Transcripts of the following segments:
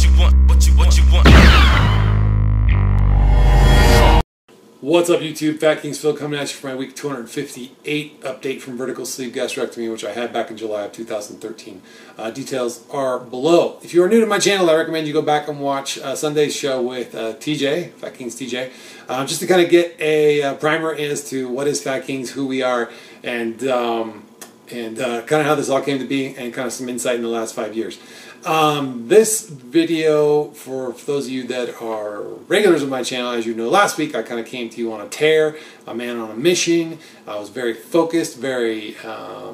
what you want, what you want. What's up, YouTube? FatKings Phil coming at you for my week 258 update from vertical sleeve gastrectomy, which I had back in July of 2013. Details are below. If you are new to my channel, I recommend you go back and watch Sunday's show with TJ, FatKings TJ, just to kind of get a primer as to what is FatKings, who we are, and kind of how this all came to be, and kind of some insight in the last 5 years. This video, for those of you that are regulars of my channel, as you know, last week I kind of came to you on a tear, a man on a mission. I was very focused, very, I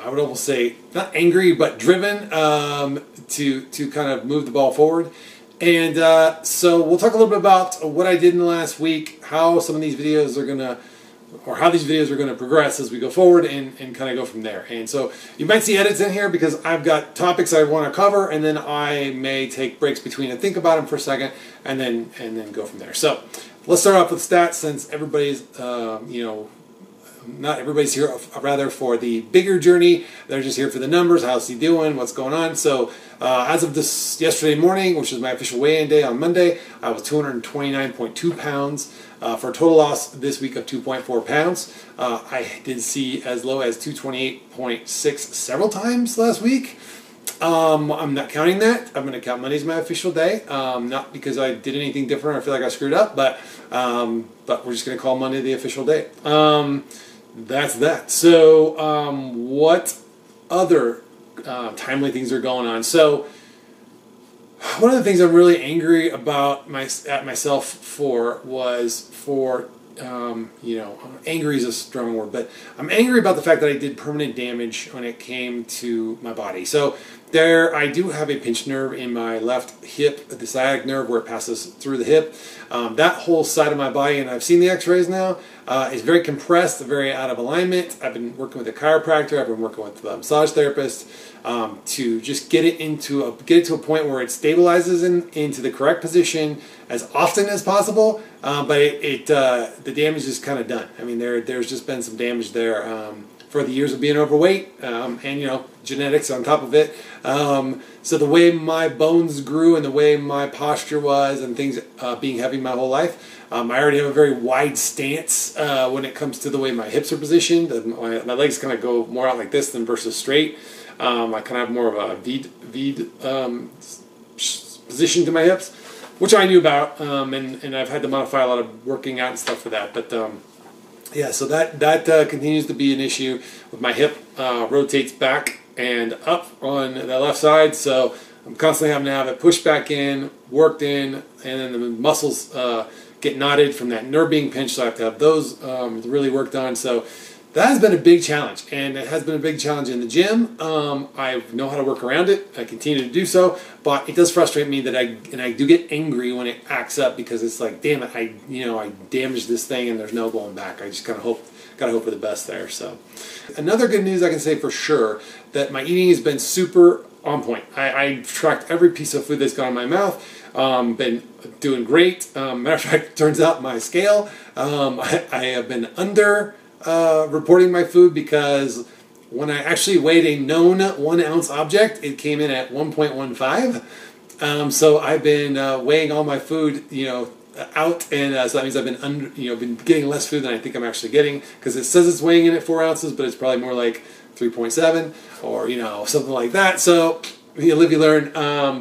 would almost say, not angry, but driven to kind of move the ball forward. And so we'll talk a little bit about what I did in the last week, how some of these videos are going to, or how these videos are going to progress as we go forward, and kind of go from there. And so you might see edits in here because I've got topics I want to cover, and then I may take breaks between and think about them for a second, and then go from there. So let's start off with stats, since everybody's not everybody's here rather for the bigger journey. They're just here for the numbers. How's he doing? What's going on? So as of yesterday morning, which is my official weigh-in day on Monday, I was 229.2 pounds for a total loss this week of 2.4 pounds. I did see as low as 228.6 several times last week. I'm not counting that. I'm going to count Monday as my official day. Not because I did anything different or I feel like I screwed up, but we're just going to call Monday the official day. That's that. So what other timely things are going on? So one of the things I'm really angry about at myself for was angry is a strong word, but I'm angry about the fact that I did permanent damage when it came to my body. So I do have a pinched nerve in my left hip, the sciatic nerve where it passes through the hip. That whole side of my body, and I've seen the x-rays now, is very compressed, very out of alignment. I've been working with a chiropractor, I've been working with a massage therapist to just get it to a point where it stabilizes into the correct position as often as possible. But the damage is kind of done. I mean, there's just been some damage there for the years of being overweight, and genetics on top of it. So the way my bones grew and the way my posture was and things being heavy my whole life, I already have a very wide stance when it comes to the way my hips are positioned. My legs kind of go more out like this than versus straight. I kind of have more of a V position to my hips, which I knew about, and I've had to modify a lot of working out and stuff for that. But yeah, so that continues to be an issue with my hip. Rotates back and up on the left side, so I'm constantly having to have it pushed back in, worked in, and then the muscles get knotted from that nerve being pinched, so I have to have those really worked on. So that has been a big challenge, and it has been a big challenge in the gym. I know how to work around it. I continue to do so, but it does frustrate me that I do get angry when it acts up, because it's like, damn it, I damaged this thing and there's no going back. I just kind of gotta hope for the best there. So another good news I can say for sure, that my eating has been super on point. I tracked every piece of food that's gone in my mouth. Been doing great. Matter of fact, it turns out my scale, I have been under reporting my food, because when I actually weighed a known 1 ounce object, it came in at 1.15. So I've been weighing all my food, out, and so that means I've been been getting less food than I think I'm actually getting, because it says it's weighing in at 4 ounces, but it's probably more like 3.7 or something like that. So you live, you learn.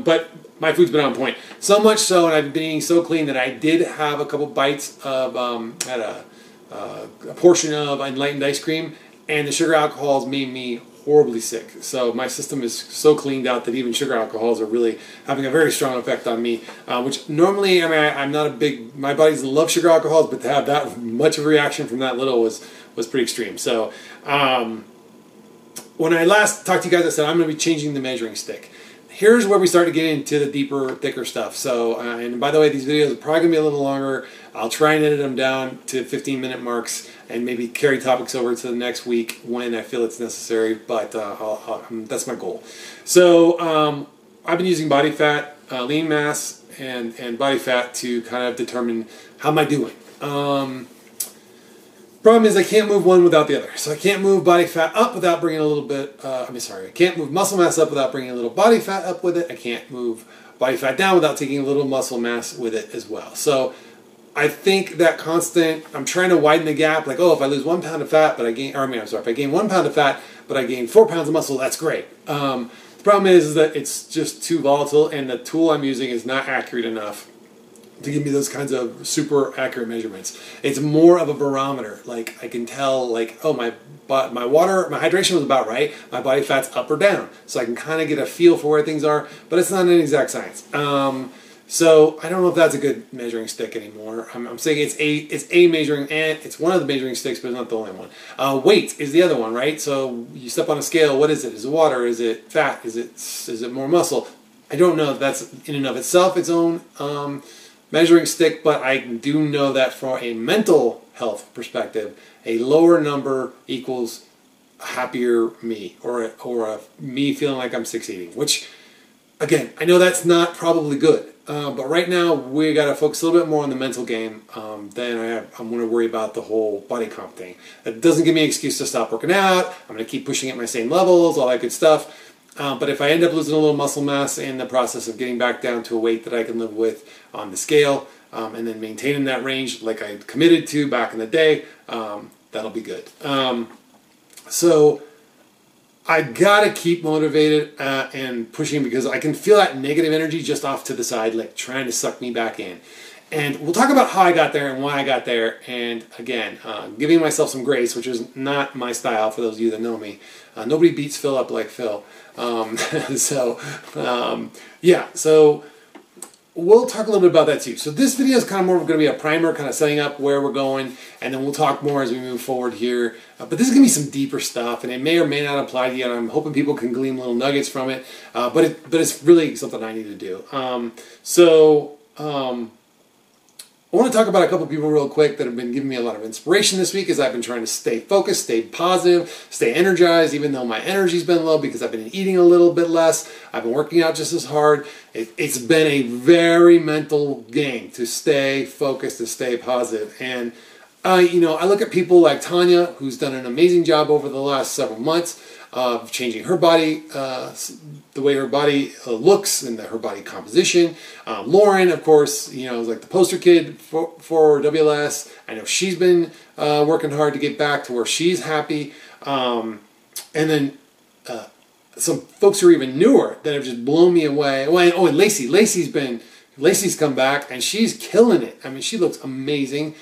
But my food's been on point, so much so, and I've been eating so clean that I did have a couple bites of had a portion of enlightened ice cream, and the sugar alcohols made me horribly sick. So my system is so cleaned out that even sugar alcohols are really having a very strong effect on me, which normally, I'm not a big, my body doesn't love sugar alcohols, but to have that much of a reaction from that little was pretty extreme. So when I last talked to you guys, I said I'm going to be changing the measuring stick. Here's where we start to get into the deeper, thicker stuff. So, and by the way, these videos are probably going to be a little longer. I'll try and edit them down to 15-minute marks and maybe carry topics over to the next week when I feel it's necessary, but that's my goal. So I've been using body fat, lean mass, and body fat to kind of determine how am I doing. Problem is I can't move one without the other. So I can't move body fat up without bringing a little bit, I can't move muscle mass up without bringing a little body fat up with it. I can't move body fat down without taking a little muscle mass with it as well. So I think that constant, I'm trying to widen the gap, like, oh, if I lose 1 pound of fat, but I gain, if I gain 1 pound of fat, but I gain 4 pounds of muscle, that's great. The problem is that it's just too volatile, and the tool I'm using is not accurate enough to give me those kinds of super accurate measurements. It's more of a barometer. Like, I can tell, like, oh, my hydration was about right, my body fat's up or down. So I can kind of get a feel for where things are, but it's not an exact science. So I don't know if that's a good measuring stick anymore. I'm saying it's a measuring, and it's one of the measuring sticks, but it's not the only one. Weight is the other one, right? So you step on a scale, what is it? Is it water? Is it fat? Is it more muscle? I don't know if that's in and of itself its own measuring stick, but I do know that from a mental health perspective, a lower number equals a happier me, or a me feeling like I'm succeeding, which, again, I know that's not probably good, but right now we got to focus a little bit more on the mental game than I'm going to worry about the whole body comp thing. That doesn't give me an excuse to stop working out. I'm going to keep pushing at my same levels, all that good stuff. But if I end up losing a little muscle mass in the process of getting back down to a weight that I can live with on the scale, and then maintaining that range like I committed to back in the day, that'll be good. So I gotta keep motivated and pushing, because I can feel that negative energy just off to the side, like trying to suck me back in. And we'll talk about how I got there and why I got there. And again, giving myself some grace, which is not my style for those of you that know me. Nobody beats Phil up like Phil. Yeah, so we'll talk a little bit about that too. So this video is kind of more going to be a primer, kind of setting up where we're going, and then we'll talk more as we move forward here. But this is going to be some deeper stuff, and it may or may not apply to you, and I'm hoping people can glean little nuggets from it. But it's really something I need to do. I want to talk about a couple people real quick that have been giving me a lot of inspiration this week, as I've been trying to stay focused, stay positive, stay energized, even though my energy's been low because I've been eating a little bit less. I've been working out just as hard. It's been a very mental game to stay focused, to stay positive. And I look at people like Tanya, who's done an amazing job over the last several months of changing her body, the way her body looks and her body composition. Lauren, of course, is like the poster kid for WLS. I know she's been working hard to get back to where she's happy. And then some folks who are even newer that have just blown me away. Oh, and Lacey. Lacey's come back and she's killing it. I mean, she looks amazing.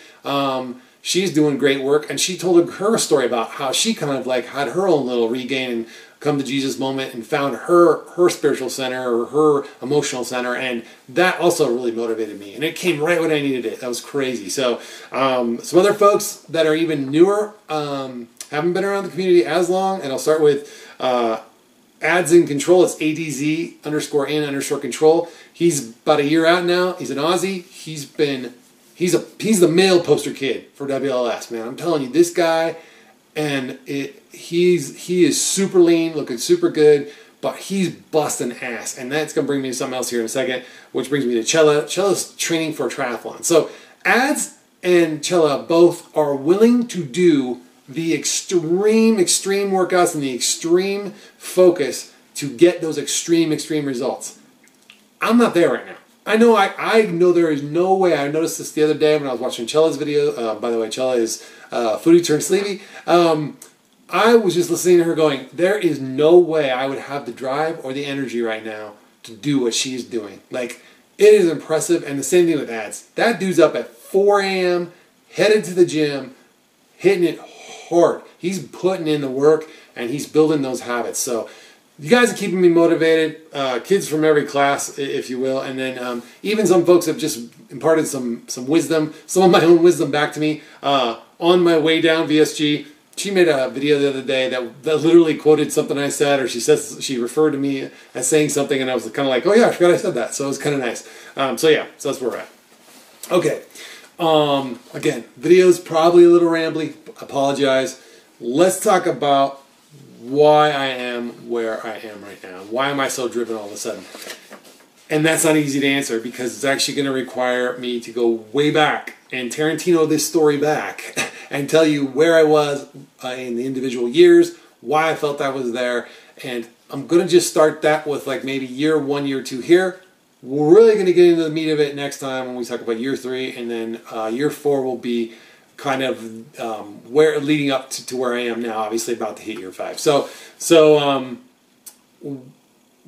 She's doing great work, and she told her story about how she kind of like had her own little regain and come to Jesus moment and found her spiritual center, or her emotional center, and that also really motivated me. And it came right when I needed it. That was crazy. So some other folks that are even newer, haven't been around the community as long, and I'll start with Ads in Control. It's ADZ_in_control. He's about a year out now. He's an Aussie. He's the male poster kid for WLS, man. I'm telling you, this guy, and he is super lean, looking super good, but he's busting ass. And that's going to bring me to something else here in a second, which brings me to Chella. Chella's training for a triathlon. So Ads and Chella both are willing to do the extreme workouts and the extreme focus to get those extreme results. I'm not there right now. I know there is no way. I noticed this the other day when I was watching Chella's video. By the way, Chella is foodie turned sleevey. I was just listening to her going, there is no way I would have the drive or the energy right now to do what she's doing. Like, it is impressive. And the same thing with Ads. That dude's up at 4 a.m., headed to the gym, hitting it hard. He's putting in the work, and he's building those habits. So you guys are keeping me motivated, kids from every class, if you will, and then even some folks have just imparted some wisdom, some of my own wisdom back to me. On my way down VSG, she made a video the other day that literally quoted something I said, or she referred to me as saying something, and I was kind of like, oh yeah, I forgot I said that, so it was kind of nice. So that's where we're at. Okay, again, video's probably a little rambly, apologize. Let's talk about why I am where I am right now. Why am I so driven all of a sudden? And that's not easy to answer, because it's actually going to require me to go way back and Tarantino this story back and tell you where I was in the individual years, why I felt I was there. And I'm going to just start that with like maybe year 1, year 2 here. We're really going to get into the meat of it next time when we talk about year 3, and then year 4 will be kind of where leading up to where I am now, obviously about to hit year 5. So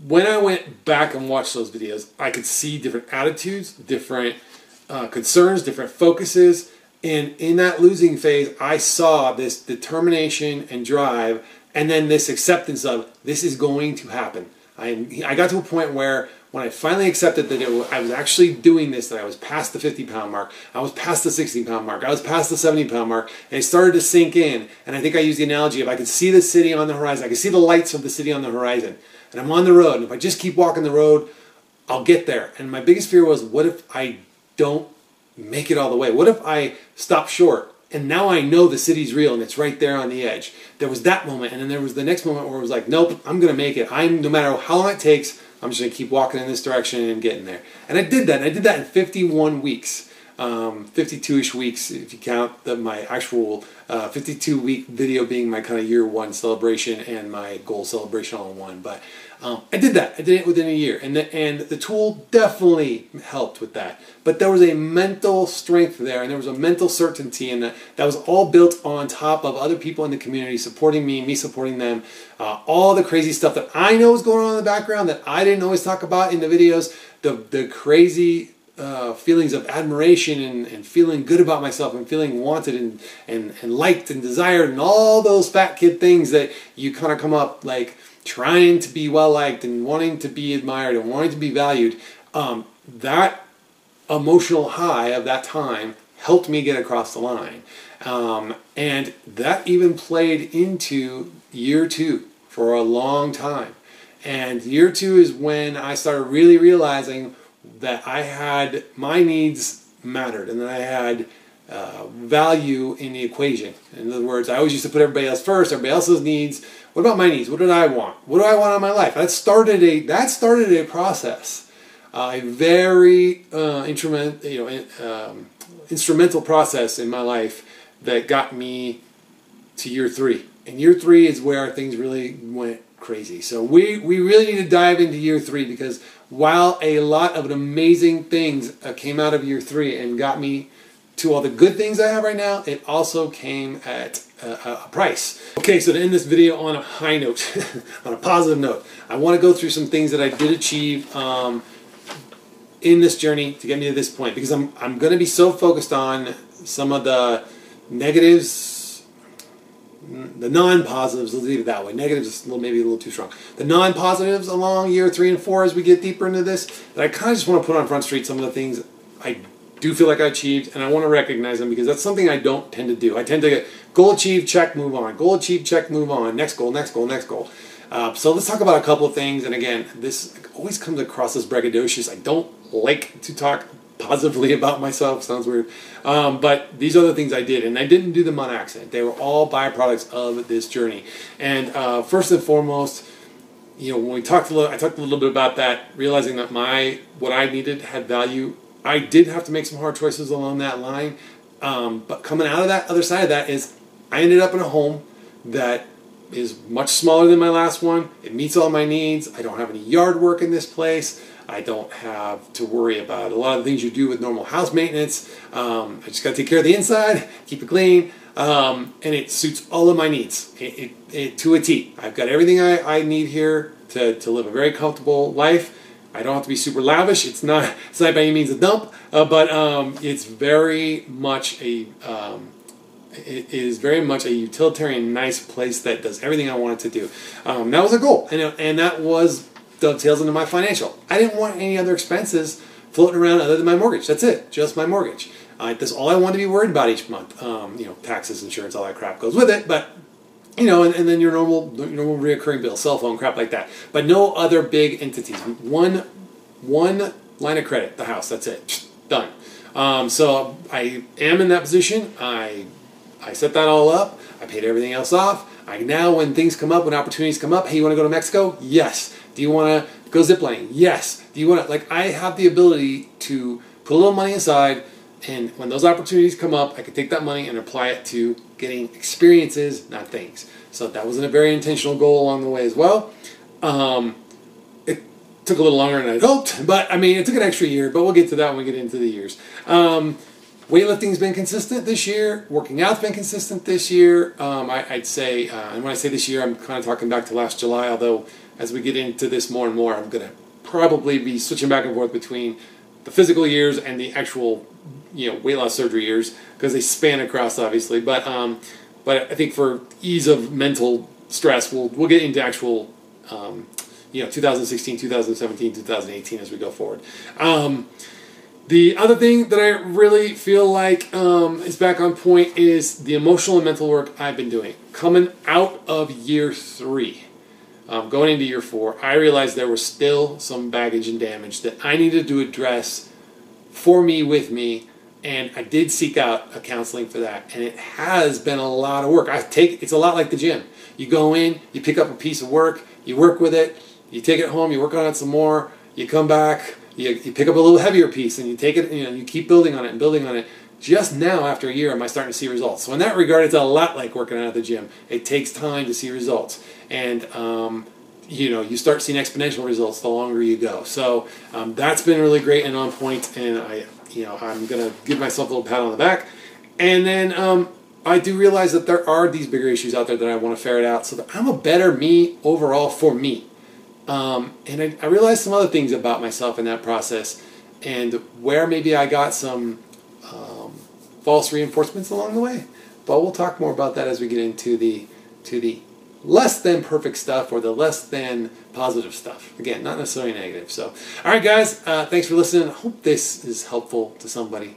when I went back and watched those videos, I could see different attitudes, different concerns, different focuses. And in that losing phase, I saw this determination and drive, and then this acceptance of this is going to happen. I got to a point where when I finally accepted that I was actually doing this, that I was past the 50-pound mark, I was past the 60-pound mark, I was past the 70-pound mark, and it started to sink in. And I think I used the analogy of I could see the city on the horizon. I could see the lights of the city on the horizon. And I'm on the road, and if I just keep walking the road, I'll get there. And my biggest fear was, what if I don't make it all the way? What if I stop short? And now I know the city's real and it's right there on the edge. There was that moment, and then there was the next moment where it was like, nope, I'm going to make it. No matter how long it takes, I'm just going to keep walking in this direction and getting there. And I did that. And I did that in 51 weeks. 52-ish weeks if you count my actual 52-week video being my kind of year 1 celebration and my goal celebration all in one. But I did that. I did it within a year, and the tool definitely helped with that. But there was a mental strength there, and there was a mental certainty, and that was all built on top of other people in the community supporting me supporting them. All the crazy stuff that I know is going on in the background that I didn't always talk about in the videos. The crazy feelings of admiration and feeling good about myself and feeling wanted and liked and desired, and all those fat kid things that you kind of come up like trying to be well liked and wanting to be admired and wanting to be valued. That emotional high of that time helped me get across the line, and that even played into year 2 for a long time. And year 2 is when I started really realizing that I had my needs mattered, and that I had value in the equation. In other words, I always used to put everybody else first, everybody else's needs. What about my needs? What did I want? What do I want in my life? That started a process, a very instrumental process in my life that got me to year 3. And year 3 is where things really went crazy. So we really need to dive into year 3, because while a lot of amazing things came out of year 3 and got me to all the good things I have right now, it also came at a price. Okay, so to end this video on a high note, on a positive note, I want to go through some things that I did achieve in this journey to get me to this point, because I'm going to be so focused on some of the negatives, the non-positives, let's leave it that way. Negatives is maybe a little too strong. The non-positives along year 3 and 4 as we get deeper into this, that I kind of just want to put on Front Street some of the things I do feel like I achieved, and I want to recognize them, because that's something I don't tend to do. I tend to get goal achieved, check, move on. Goal achieved, check, move on. Next goal, next goal, next goal. So let's talk about a couple of things. And again, this always comes across as braggadocious. I don't like to talk positively about myself. Sounds weird. But these are the things I did, and I didn't do them on accident. They were all byproducts of this journey. And first and foremost, when I talked a little bit about that, realizing that what I needed had value. I did have to make some hard choices along that line. But coming out of that other side of that is I ended up in a home that is much smaller than my last one. It meets all my needs. I don't have any yard work in this place. I don't have to worry about a lot of things you do with normal house maintenance. I just got to take care of the inside, keep it clean, and it suits all of my needs to a T. I've got everything I need here to live a very comfortable life. I don't have to be super lavish. It's not by any means a dump, but it's very much it is very much a utilitarian, nice place that does everything I want it to do. That was a goal, and that was dovetails into my financial. I didn't want any other expenses floating around other than my mortgage. That's it, just my mortgage. That's all I wanted to be worried about each month. Taxes, insurance, all that crap goes with it, but and then your normal reoccurring bill, cell phone, crap like that. But no other big entities. One line of credit, the house. That's it, done. So I am in that position. I set that all up. I paid everything else off. Now when things come up, when opportunities come up, hey, you want to go to Mexico? Yes. Do you want to go ziplining? Yes. Do you want to, I have the ability to put a little money aside And when those opportunities come up, I can take that money and apply it to getting experiences, not things. So that wasn't a very intentional goal along the way as well. It took a little longer than I'd hoped, but I mean, it took an extra year, but we'll get to that when we get into the years. Weightlifting's been consistent this year. Working out's been consistent this year. I'd say, and when I say this year, I'm kind of talking back to last July, although as we get into this more and more, I'm going to probably be switching back and forth between the physical years and the actual, weight loss surgery years, because they span across, obviously. But I think for ease of mental stress, we'll get into actual, 2016, 2017, 2018 as we go forward. The other thing that I really feel like is back on point is the emotional and mental work I've been doing. Coming out of year 3, going into year 4, I realized there was still some baggage and damage that I needed to address for me, with me, and I did seek out a counseling for that, and it has been a lot of work. It's a lot like the gym. You go in, you pick up a piece of work, you work with it, you take it home, you work on it some more, you come back, you pick up a little heavier piece, and you take it, you keep building on it and building on it. Just now, after a year, am I starting to see results. So in that regard, it's a lot like working out at the gym. It takes time to see results, and you start seeing exponential results the longer you go. So that's been really great and on point, and I'm gonna give myself a little pat on the back. And then I do realize that there are these bigger issues out there that I want to ferret out, so that I'm a better me overall for me. And I realized some other things about myself in that process, and where maybe I got some false reinforcements along the way. But we'll talk more about that as we get into the less than perfect stuff, or the less than positive stuff. Again, not necessarily negative. So, all right, guys, thanks for listening. I hope this is helpful to somebody.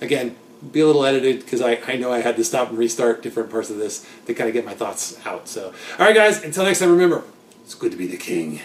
Again, be a little edited, because I know I had to stop and restart different parts of this to kind of get my thoughts out. So, all right, guys, until next time, remember, it's good to be the king.